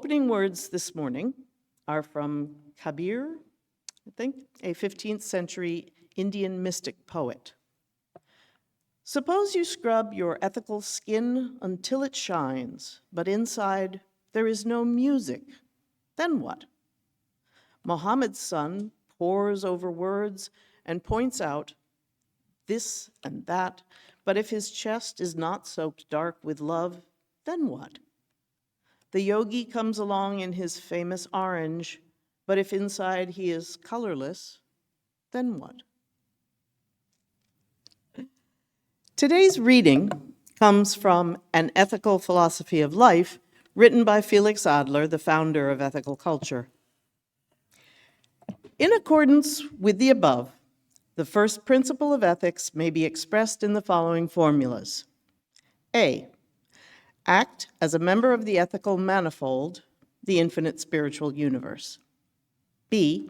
opening words this morning are from Kabir, I think, a 15th century Indian mystic poet. Suppose you scrub your ethical skin until it shines, but inside there is no music. Then what? Mohammed's son pores over words and points out this and that, but if his chest is not soaked dark with love, then what? The yogi comes along in his famous orange, but if inside he is colorless, then what? Today's reading comes from An Ethical Philosophy of Life, written by Felix Adler, the founder of ethical culture. In accordance with the above, the first principle of ethics may be expressed in the following formulas. A, act as a member of the ethical manifold, the infinite spiritual universe. B,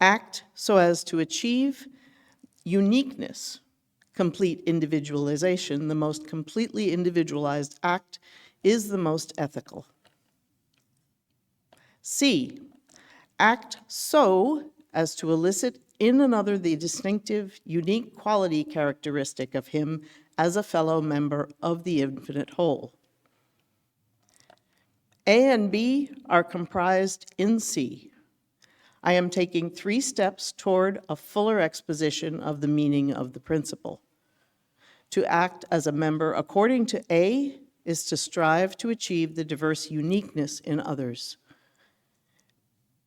act so as to achieve uniqueness, complete individualization. The most completely individualized act is the most ethical. C, act so as to elicit in another the distinctive, unique quality characteristic of him as a fellow member of the infinite whole. A and B are comprised in C. I am taking 3 steps toward a fuller exposition of the meaning of the principle. To act as a member according to A is to strive to achieve the diverse uniqueness in others.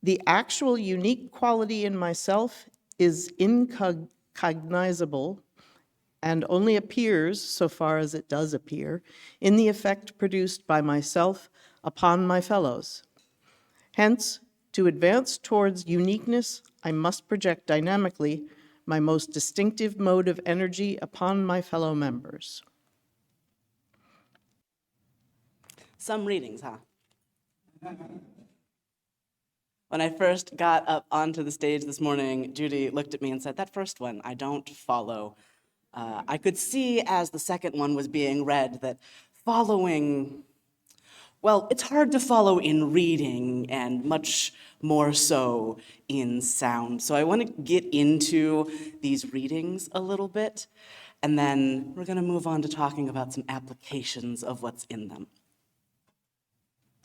The actual unique quality in myself is incognizable and only appears, so far as it does appear, in the effect produced by myself upon my fellows. Hence, to advance towards uniqueness, I must project dynamically my most distinctive mode of energy upon my fellow members. Some readings, huh? When I first got up onto the stage this morning, Judy looked at me and said, that first one, I don't follow. I could see as the second one was being read that following, well, it's hard to follow in reading and much more so in sound. So I want to get into these readings a little bit, and then we're going to move on to talking about some applications of what's in them.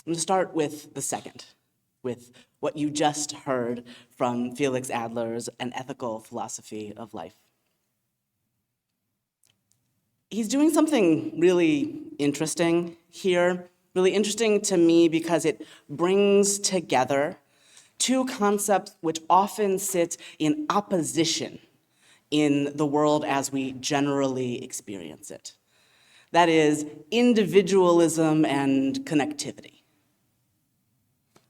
I'm going to start with the second, with what you just heard from Felix Adler's An Ethical Philosophy of Life. He's doing something really interesting here, really interesting to me because it brings together 2 concepts which often sit in opposition in the world as we generally experience it. That is individualism and connectivity.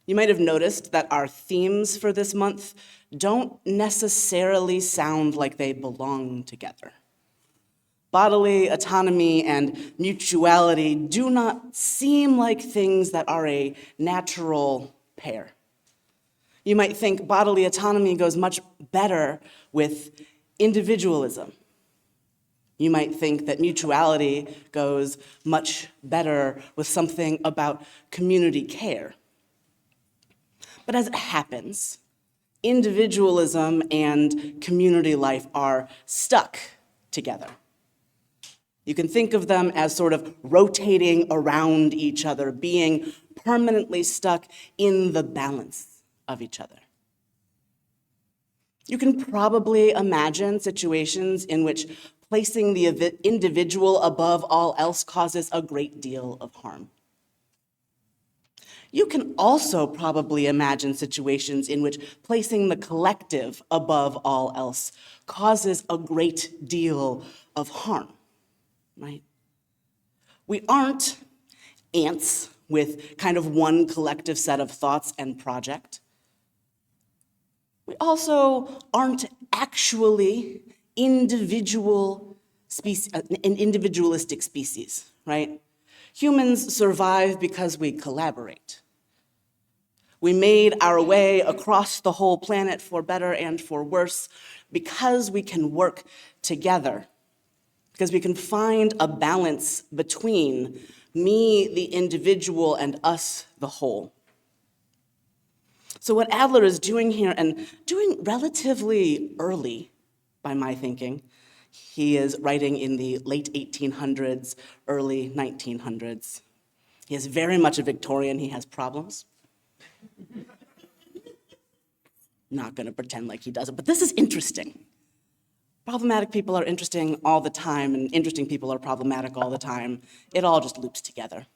You might have noticed that our themes for this month don't necessarily sound like they belong together. Bodily autonomy and mutuality do not seem like things that are a natural pair. You might think bodily autonomy goes much better with individualism. You might think that mutuality goes much better with something about community care. But as it happens, individualism and community life are stuck together. You can think of them as sort of rotating around each other, being permanently stuck in the balance of each other. You can probably imagine situations in which placing the individual above all else causes a great deal of harm. You can also probably imagine situations in which placing the collective above all else causes a great deal of harm, right? We aren't ants with kind of one collective set of thoughts and project. We also aren't actually an individualistic species, right? Humans survive because we collaborate. We made our way across the whole planet for better and for worse because we can work together, because we can find a balance between me, the individual, and us, the whole. So what Adler is doing here, and doing relatively early by my thinking, he is writing in the late 1800s, early 1900s. He is very much a Victorian. He has problems. Not going to pretend like he doesn't, but this is interesting. Problematic people are interesting all the time, and interesting people are problematic all the time. It all just loops together.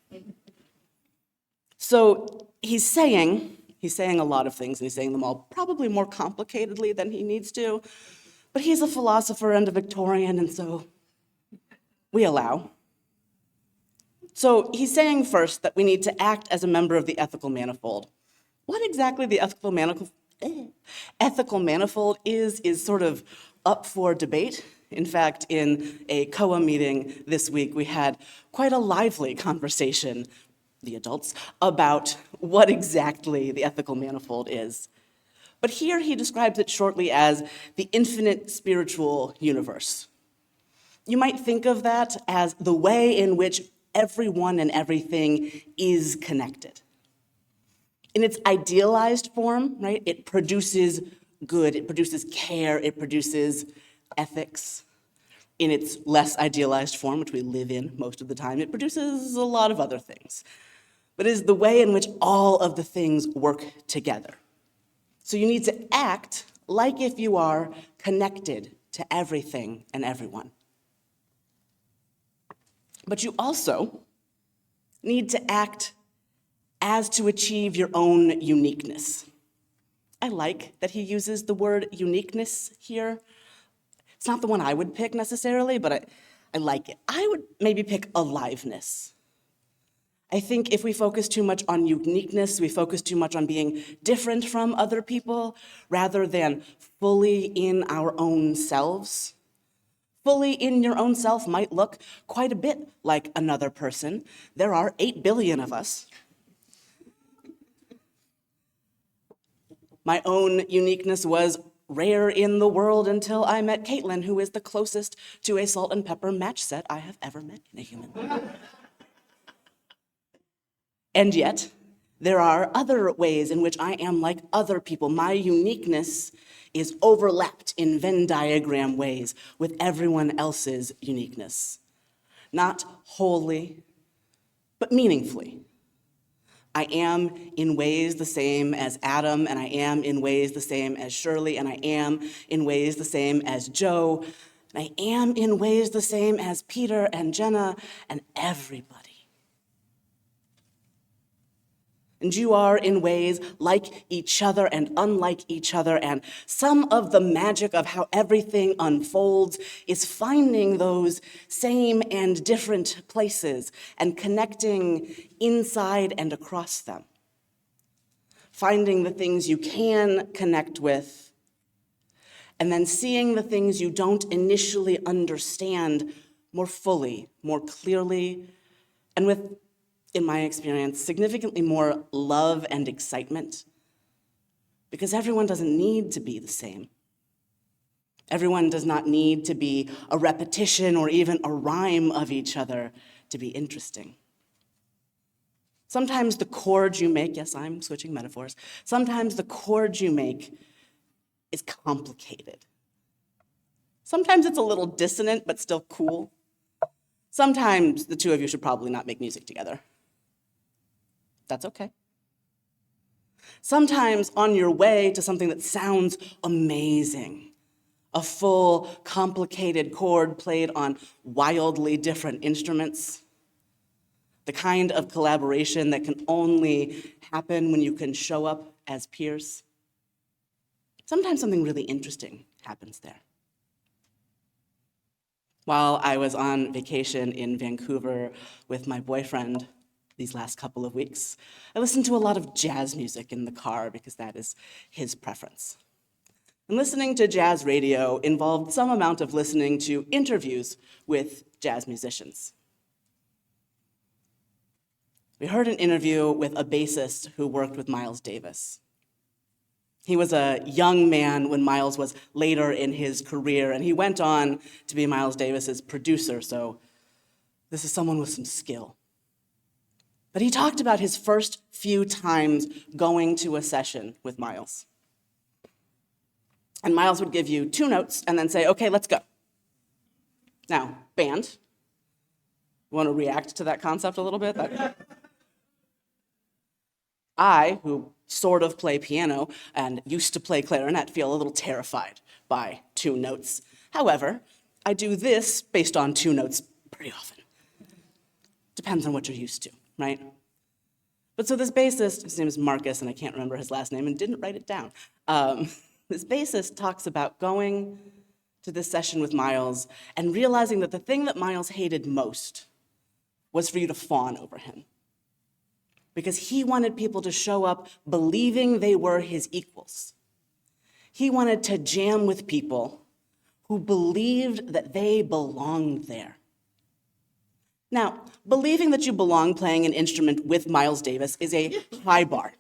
So he's saying a lot of things, and he's saying them all probably more complicatedly than he needs to, but he's a philosopher and a Victorian, and so we allow. So he's saying first that we need to act as a member of the ethical manifold. What exactly the ethical manifold is sort of up for debate. In fact, in a COA meeting this week, we had quite a lively conversation, the adults, about what exactly the ethical manifold is. But here he describes it shortly as the infinite spiritual universe. You might think of that as the way in which everyone and everything is connected. In its idealized form, right, it produces good, it produces care, it produces ethics. In its less idealized form, which we live in most of the time, it produces a lot of other things. But it is the way in which all of the things work together. So you need to act like if you are connected to everything and everyone. But you also need to act as to achieve your own uniqueness. I like that he uses the word uniqueness here. It's not the one I would pick necessarily, but I like it. I would maybe pick aliveness. I think if we focus too much on uniqueness, we focus too much on being different from other people rather than fully in our own selves. Fully in your own self might look quite a bit like another person. There are 8 billion of us. My own uniqueness was rare in the world until I met Caitlin, who is the closest to a salt and pepper match set I have ever met in a human. And yet, there are other ways in which I am like other people. My uniqueness is overlapped in Venn diagram ways with everyone else's uniqueness. Not wholly, but meaningfully. I am in ways the same as Adam, and I am in ways the same as Shirley, and I am in ways the same as Joe, and I am in ways the same as Peter and Jenna and everybody. And you are in ways like each other and unlike each other, and some of the magic of how everything unfolds is finding those same and different places and connecting inside and across them. Finding the things you can connect with, and then seeing the things you don't initially understand more fully, more clearly, and with, in my experience, significantly more love and excitement, because everyone doesn't need to be the same. Everyone does not need to be a repetition or even a rhyme of each other to be interesting. Sometimes the chord you make, yes, I'm switching metaphors, sometimes the chord you make is complicated. Sometimes it's a little dissonant, but still cool. Sometimes the two of you should probably not make music together. That's okay. Sometimes on your way to something that sounds amazing, a full, complicated chord played on wildly different instruments, the kind of collaboration that can only happen when you can show up as peers. Sometimes something really interesting happens there. While I was on vacation in Vancouver with my boyfriend these last couple of weeks, I listened to a lot of jazz music in the car because that is his preference. And listening to jazz radio involved some amount of listening to interviews with jazz musicians. We heard an interview with a bassist who worked with Miles Davis. He was a young man when Miles was later in his career, and he went on to be Miles Davis's producer, so this is someone with some skill. But he talked about his first few times going to a session with Miles. And Miles would give you 2 notes and then say, okay, let's go. Now, band, want to react to that concept a little bit? I, who sort of play piano and used to play clarinet, feel a little terrified by 2 notes. However, I do this based on 2 notes pretty often. Depends on what you're used to, right? But so this bassist, his name is Marcus, and I can't remember his last name and didn't write it down. This bassist talks about going to this session with Miles and realizing that the thing that Miles hated most was for you to fawn over him. Because he wanted people to show up believing they were his equals. He wanted to jam with people who believed that they belonged there. Now, believing that you belong playing an instrument with Miles Davis is a high bar.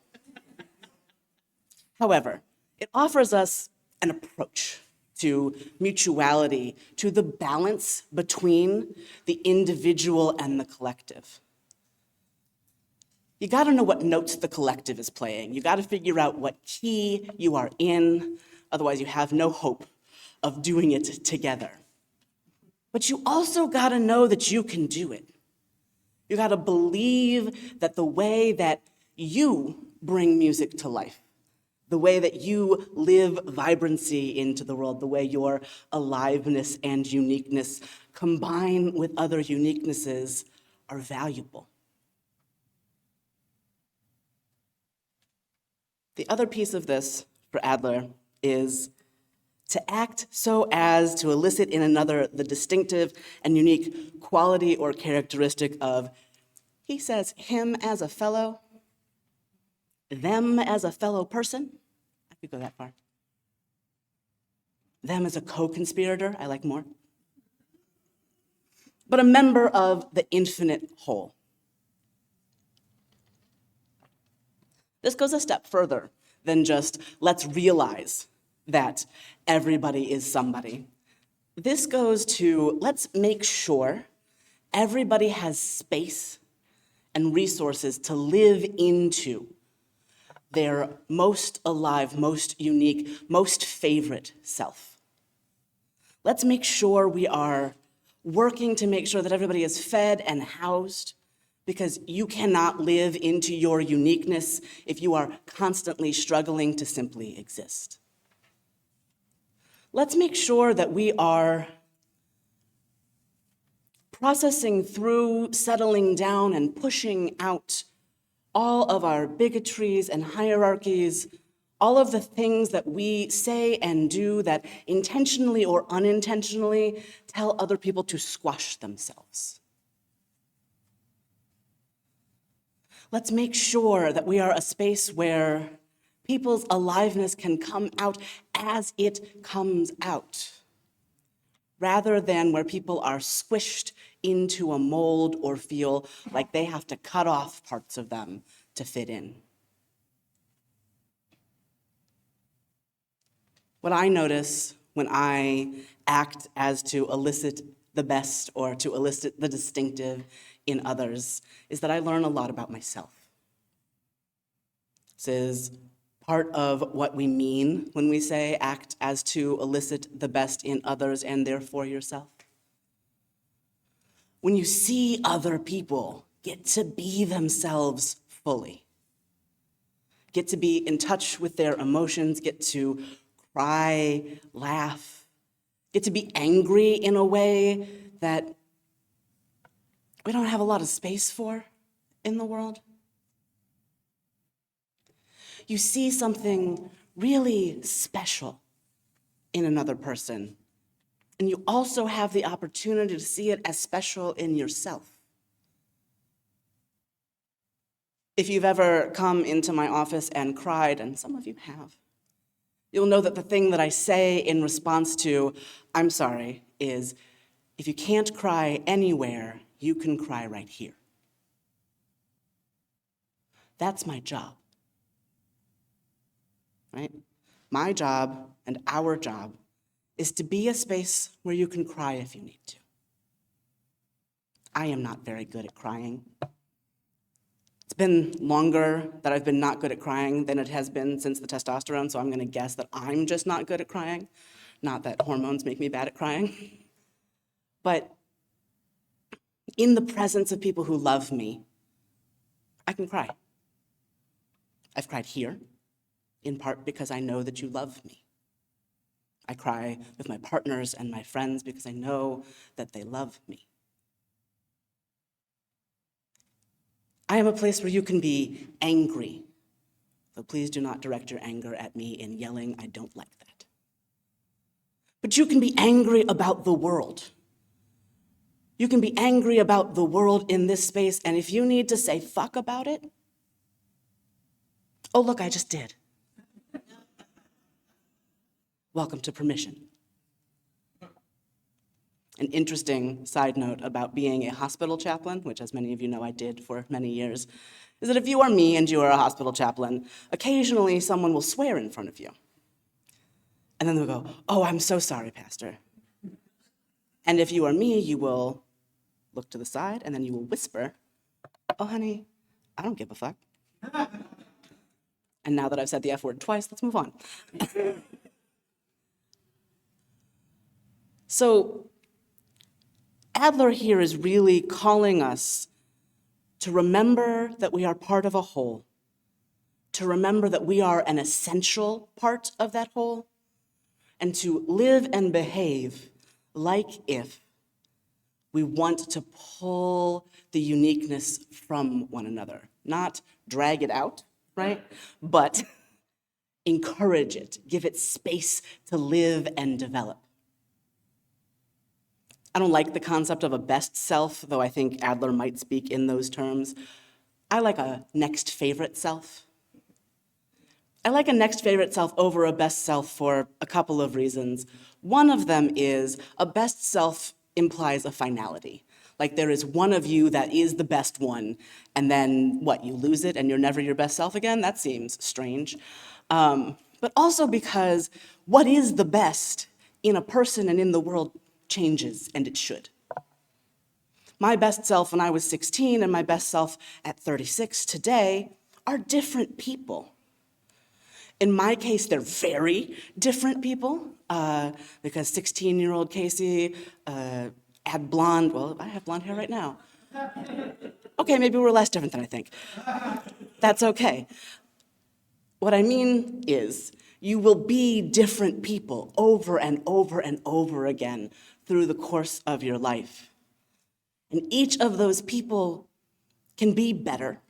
However, it offers us an approach to mutuality, to the balance between the individual and the collective. You gotta know what notes the collective is playing. You gotta figure out what key you are in, otherwise you have no hope of doing it together. But you also gotta know that you can do it. You gotta believe that the way that you bring music to life, the way that you live vibrancy into the world, the way your aliveness and uniqueness combine with other uniquenesses are valuable. The other piece of this for Adler is to act so as to elicit in another the distinctive and unique quality or characteristic of, he says, him as a fellow, them as a fellow person. I could go that far. Them as a co-conspirator, I like more. But a member of the infinite whole. This goes a step further than just let's realize that everybody is somebody. This goes to let's make sure everybody has space and resources to live into their most alive, most unique, most favorite self. Let's make sure we are working to make sure that everybody is fed and housed, because you cannot live into your uniqueness if you are constantly struggling to simply exist. Let's make sure that we are processing through, settling down, and pushing out all of our bigotries and hierarchies, all of the things that we say and do that intentionally or unintentionally tell other people to squash themselves. Let's make sure that we are a space where people's aliveness can come out as it comes out, rather than where people are squished into a mold or feel like they have to cut off parts of them to fit in. What I notice when I act as to elicit the best or to elicit the distinctive in others is that I learn a lot about myself. This is part of what we mean when we say act as to elicit the best in others and therefore yourself. When you see other people get to be themselves fully, get to be in touch with their emotions, get to cry, laugh, get to be angry in a way that we don't have a lot of space for in the world. You see something really special in another person, and you also have the opportunity to see it as special in yourself. If you've ever come into my office and cried, and some of you have, you'll know that the thing that I say in response to, I'm sorry, is if you can't cry anywhere, you can cry right here. That's my job, right? My job and our job is to be a space where you can cry if you need to. I am not very good at crying. It's been longer that I've been not good at crying than it has been since the testosterone, so I'm gonna guess that I'm just not good at crying, not that hormones make me bad at crying. But in the presence of people who love me, I can cry. I've cried here, in part because I know that you love me. I cry with my partners and my friends because I know that they love me. I am a place where you can be angry, though please do not direct your anger at me in yelling. I don't like that. But you can be angry about the world. You can be angry about the world in this space, and if you need to say fuck about it, oh, look, I just did. Welcome to permission. An interesting side note about being a hospital chaplain, which as many of you know I did for many years, is that if you are me and you are a hospital chaplain, occasionally someone will swear in front of you. And then they'll go, oh, I'm so sorry, Pastor. And if you are me, you will look to the side and then you will whisper, oh, honey, I don't give a fuck. And now that I've said the F word twice, let's move on. So Adler here is really calling us to remember that we are part of a whole, to remember that we are an essential part of that whole, and to live and behave like if we want to pull the uniqueness from one another, not drag it out, right? But encourage it, give it space to live and develop. I don't like the concept of a best self, though I think Adler might speak in those terms. I like a next favorite self. I like a next favorite self over a best self for a couple of reasons. One of them is a best self implies a finality. Like there is one of you that is the best one, and then what, you lose it and you're never your best self again? That seems strange. But also because what is the best in a person and in the world changes, and it should. My best self when I was 16 and my best self at 36 today are different people. In my case, they're very different people, because 16-year-old Casey had blonde, well, I have blonde hair right now. Okay, maybe we're less different than I think. That's okay. What I mean is, you will be different people over and over and over again through the course of your life. And each of those people can be better.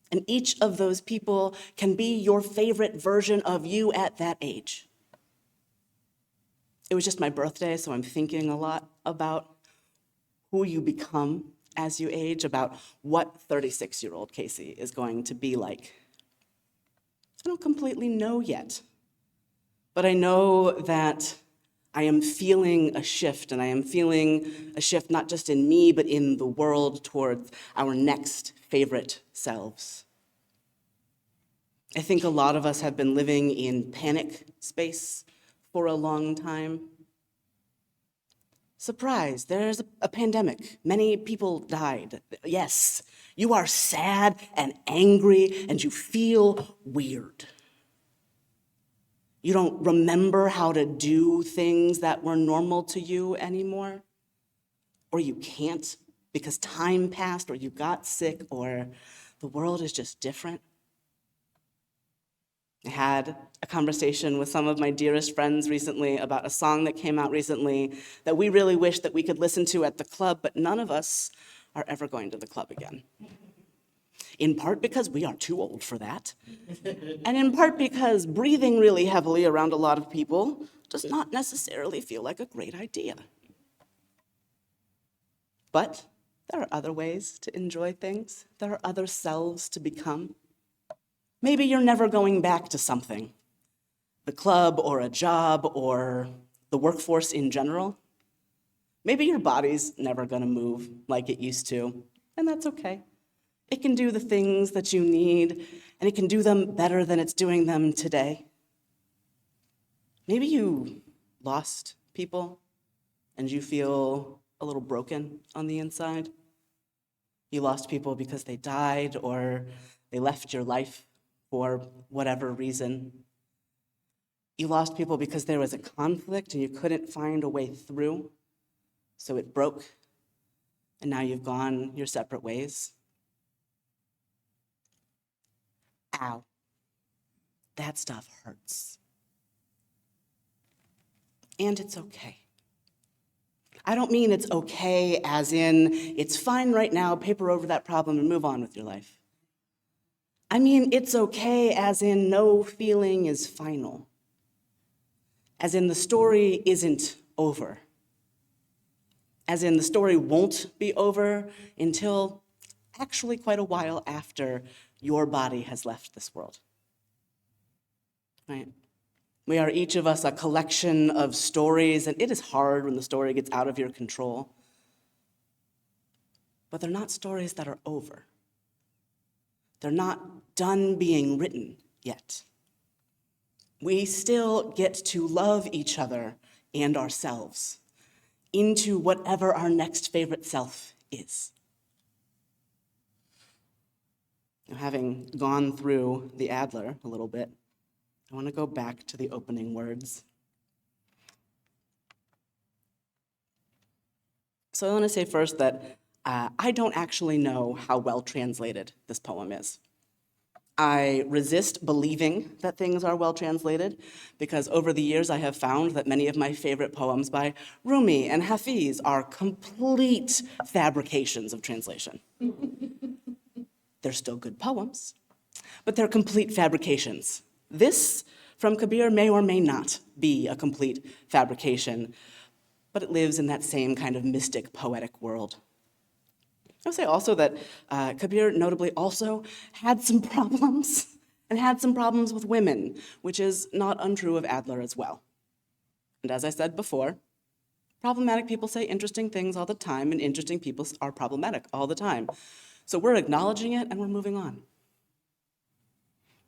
And each of those people can be your favorite version of you at that age. It was just my birthday, so I'm thinking a lot about who you become as you age, about what 36-year-old Casey is going to be like. I don't completely know yet, but I know that I am feeling a shift, and I am feeling a shift not just in me, but in the world towards our next favorite selves. I think a lot of us have been living in panic space for a long time. Surprise, there's a pandemic. Many people died. Yes, you are sad and angry, and you feel weird. You don't remember how to do things that were normal to you anymore, or you can't because time passed, or you got sick, or the world is just different. I had a conversation with some of my dearest friends recently about a song that came out recently that we really wish that we could listen to at the club, but none of us are ever going to the club again. In part because we are too old for that, and in part because breathing really heavily around a lot of people does not necessarily feel like a great idea. But there are other ways to enjoy things. There are other selves to become. Maybe you're never going back to something, the club or a job or the workforce in general. Maybe your body's never gonna move like it used to, and that's okay. It can do the things that you need, and it can do them better than it's doing them today. Maybe you lost people and you feel a little broken on the inside. You lost people because they died, or They left your life for whatever reason. You lost people because there was a conflict and you couldn't find a way through, so it broke, and now you've gone your separate ways. Ow. That stuff hurts. And it's okay. I don't mean it's okay as in it's fine right now, paper over that problem and move on with your life. I mean it's okay as in no feeling is final. As in the story isn't over. As in the story won't be over until actually quite a while after your body has left this world. Right? We are each of us a collection of stories, and it is hard when the story gets out of your control. But they're not stories that are over. They're not done being written yet. We still get to love each other and ourselves into whatever our next favorite self is. Now, having gone through the Adler a little bit, I want to go back to the opening words. So I want to say first that I don't actually know how well translated this poem is. I resist believing that things are well translated because over the years I have found that many of my favorite poems by Rumi and Hafiz are complete fabrications of translation. They're still good poems, but they're complete fabrications. This from Kabir may or may not be a complete fabrication, but it lives in that same kind of mystic, poetic world. I would say also that Kabir notably also had some problems, and had some problems with women, which is not untrue of Adler as well. And as I said before, problematic people say interesting things all the time, and interesting people are problematic all the time. So we're acknowledging it, and we're moving on.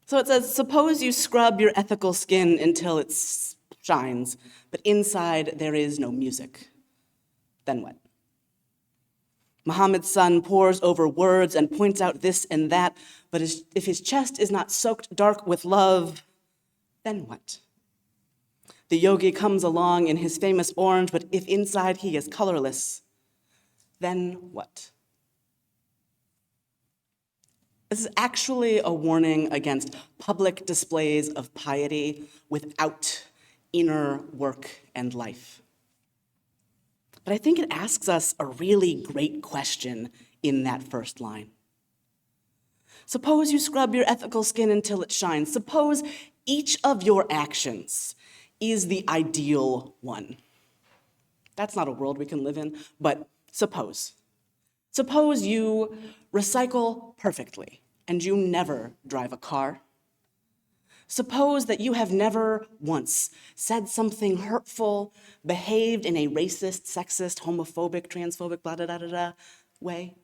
So it says, suppose you scrub your ethical skin until it shines, but inside there is no music. Then what? Muhammad's son pores over words and points out this and that, but if his chest is not soaked dark with love, then what? The yogi comes along in his famous orange, but if inside he is colorless, then what? This is actually a warning against public displays of piety without inner work and life. But I think it asks us a really great question in that first line. Suppose you scrub your ethical skin until it shines. Suppose each of your actions is the ideal one. That's not a world we can live in, but suppose. Suppose you recycle perfectly and you never drive a car. Suppose that you have never once said something hurtful, behaved in a racist, sexist, homophobic, transphobic, blah, blah, blah, blah, blah way.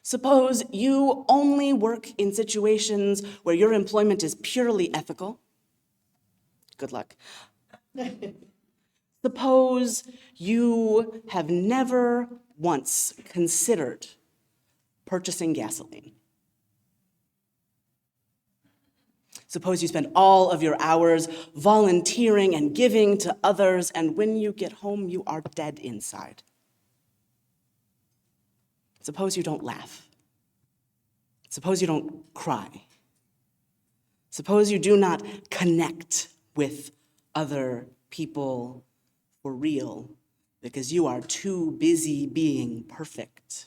Suppose you only work in situations where your employment is purely ethical. Good luck. Suppose you have never once considered purchasing gasoline. Suppose you spend all of your hours volunteering and giving to others, and when you get home, you are dead inside. Suppose you don't laugh. Suppose you don't cry. Suppose you do not connect with other people for real because you are too busy being perfect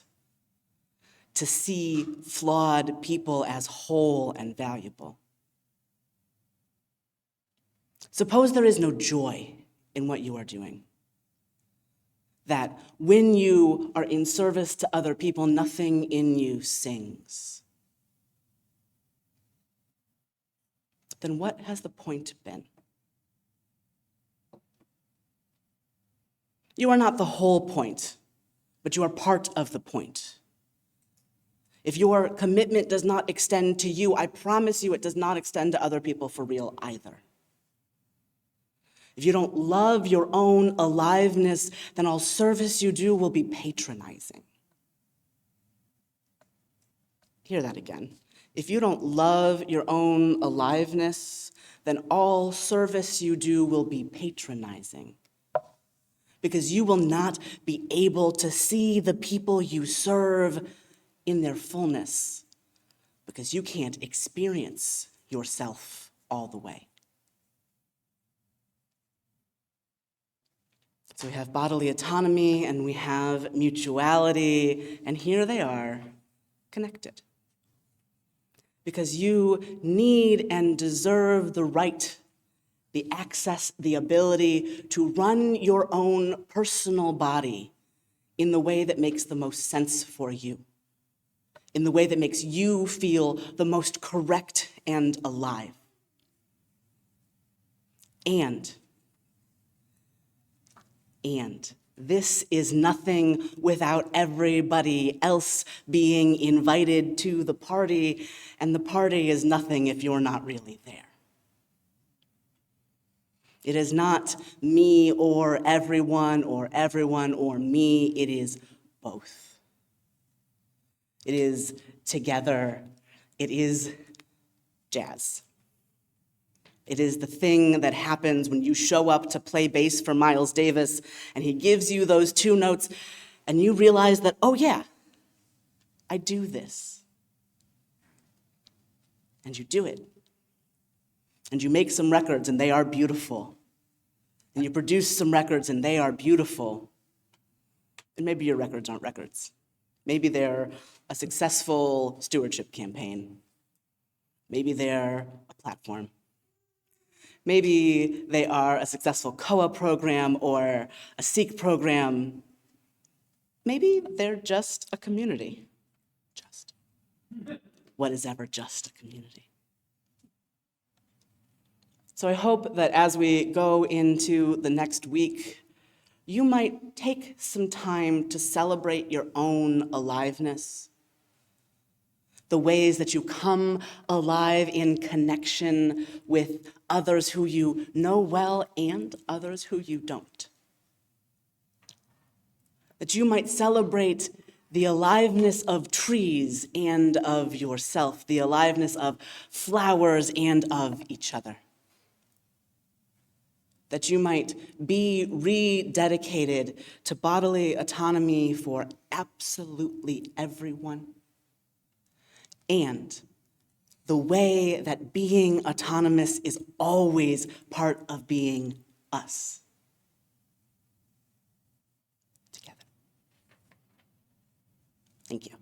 to see flawed people as whole and valuable. Suppose there is no joy in what you are doing. That when you are in service to other people, nothing in you sings. Then what has the point been? You are not the whole point, but you are part of the point. If your commitment does not extend to you, I promise you it does not extend to other people for real either. If you don't love your own aliveness, then all service you do will be patronizing. Hear that again. If you don't love your own aliveness, then all service you do will be patronizing, because you will not be able to see the people you serve in their fullness, because you can't experience yourself all the way. So we have bodily autonomy and we have mutuality, and here they are, connected. Because you need and deserve the right, the access, the ability to run your own personal body in the way that makes the most sense for you, in the way that makes you feel the most correct and alive. And this is nothing without everybody else being invited to the party, and the party is nothing if you're not really there. It is not me or everyone or me, it is both. It is together, it is jazz. It is the thing that happens when you show up to play bass for Miles Davis and he gives you those 2 notes and you realize that, oh yeah, I do this. And you do it. And you make some records and they are beautiful. And you produce some records and they are beautiful. And maybe your records aren't records. Maybe they're a successful stewardship campaign. Maybe they're a platform. Maybe they are a successful COA program or a Seek program. Maybe they're just a community. Just. What is ever just a community? So I hope that as we go into the next week, you might take some time to celebrate your own aliveness, the ways that you come alive in connection with others who you know well and others who you don't. That you might celebrate the aliveness of trees and of yourself, the aliveness of flowers and of each other. That you might be rededicated to bodily autonomy for absolutely everyone. And the way that being autonomous is always part of being us. Together. Thank you.